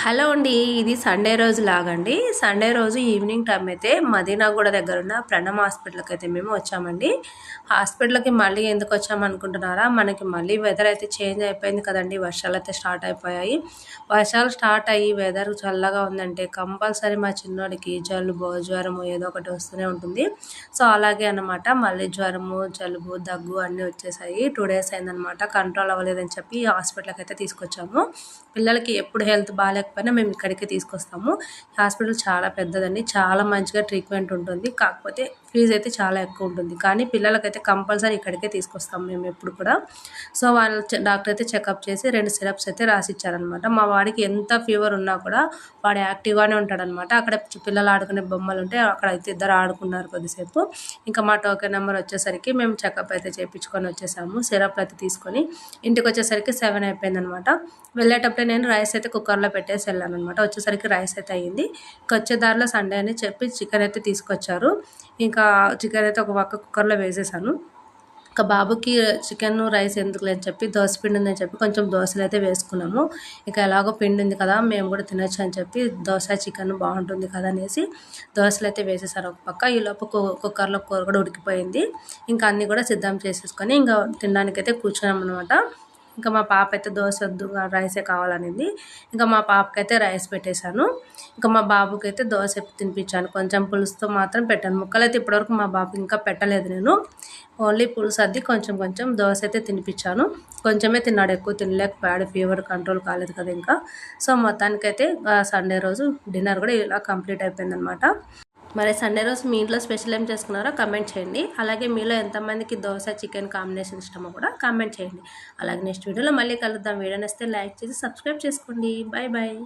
Hello అండి. ఇది Sunday రోజు లాగండి. సండే రోజు ఈవినింగ్ టైం అయితే మదీనాగూడ దగ్గర ఉన్న ప్రణమ్ హాస్పిటల్కి అయితే మేము వచ్చామండి. హాస్పిటల్కి మళ్ళీ ఎందుకు వచ్చామనుకుంటున్నారా? మనకి మళ్ళీ వెదర్ అయితే చేంజ్ అయిపోయింది కదండి. వర్షాలు అయితే స్టార్ట్ అయిపోయాయి. వర్షాలు స్టార్ట్ అయ్యి వెదర్ చల్లగా ఉందంటే కంపల్సరీ మా చిన్నోడికి జలుబు జ్వరము ఏదో ఒకటి వస్తూనే ఉంటుంది. సో అలాగే అన్నమాట. మళ్ళీ జ్వరము జలుబు దగ్గు అన్నీ వచ్చేసాయి. 2 days అయిందనమాట. కంట్రోల్ అవ్వలేదని చెప్పి హాస్పిటల్కి అయితే తీసుకొచ్చాము. పిల్లలకి ఎప్పుడు హెల్త్ బాగాలేకపోయినా మేము ఇక్కడికే తీసుకొస్తాము. హాస్పిటల్ చాలా పెద్దదండి. చాలా మంచిగా ట్రీట్మెంట్ ఉంటుంది. కాకపోతే ఫీజు అయితే చాలా ఎక్కువ ఉంటుంది. కానీ పిల్లలకైతే కంపల్సరీ ఇక్కడికే తీసుకొస్తాం మేము ఎప్పుడు కూడా. సో వాళ్ళు డాక్టర్ అయితే చెకప్ చేసి 2 సిరప్స్ అయితే రాసిచ్చారనమాట. మా వాడికి ఎంత ఫీవర్ ఉన్నా కూడా వాడు యాక్టివ్గానే ఉంటాడనమాట. అక్కడ పిల్లలు ఆడుకునే బొమ్మలు ఉంటే అక్కడ అయితే ఇద్దరు ఆడుకున్నారు కొద్దిసేపు. ఇంకా మా టోకెన్ నెంబర్ వచ్చేసరికి మేము చెకప్ అయితే చేయించుకొని వచ్చేసాము. సిరప్లు అయితే తీసుకొని ఇంటికి వచ్చేసరికి 7 అయిపోయిందనమాట. వెళ్ళేటప్పుడే నేను రైస్ అయితే కుక్కర్లో పెట్టేసి వెళ్ళాను అనమాట. వచ్చేసరికి రైస్ అయితే అయ్యింది. ఇంకా వచ్చే దారిలో సండే అని చెప్పి చికెన్ అయితే తీసుకొచ్చారు. ఇంకా చికెన్ అయితే ఒక పక్క కుక్కర్లో వేసేసాను. ఇంకా బాబుకి చికెన్ రైస్ ఎందుకులే అని చెప్పి దోశ పిండి ఉందని చెప్పి కొంచెం దోశలు అయితే వేసుకున్నాము. ఇంకా ఎలాగో పిండి ఉంది కదా మేము కూడా తినొచ్చు అని చెప్పి దోశ చికెన్ బాగుంటుంది కదా అనేసి దోశలు అయితే వేసేసారు ఒక పక్క. ఈలోపు కుక్కర్లో కూర కూడా ఉడికిపోయింది. ఇంకా అన్నీ కూడా సిద్ధం చేసేసుకొని ఇంకా తినడానికైతే కూర్చున్నాం అనమాట. ఇంకా మా పాప అయితే దోశ వద్దు రైసే కావాలనింది. ఇంకా మా పాపకైతే రైస్ పెట్టేశాను. ఇంకా మా బాబుకి అయితే దోశ తినిపించాను. కొంచెం పులుసుతో మాత్రం పెట్టాను. ముక్కలైతే ఇప్పటివరకు మా బాబుకి ఇంకా పెట్టలేదు నేను. ఓన్లీ పులుసు అద్ది కొంచెం కొంచెం దోశ అయితే తినిపించాను. కొంచెమే తిన్నాడు, ఎక్కువ తినలేకపోయాడు. ఫీవర్ కంట్రోల్ కాలేదు కదా ఇంకా. సో మొత్తానికైతే సండే రోజు డిన్నర్ కూడా ఇలా కంప్లీట్ అయిపోయిందనమాట. మరి సండే రోజు మీ ఇంట్లో స్పెషల్ ఏం చేసుకున్నారో కామెంట్ చేయండి. అలాగే మీలో ఎంతమందికి దోశ చికెన్ కాంబినేషన్ ఇష్టమో కూడా కామెంట్ చేయండి. అలాగే నెక్స్ట్ వీడియోలో మళ్ళీ కలుద్దాం. వీడియో నచ్చితే లైక్ చేసి సబ్స్క్రైబ్ చేసుకోండి. Bye bye.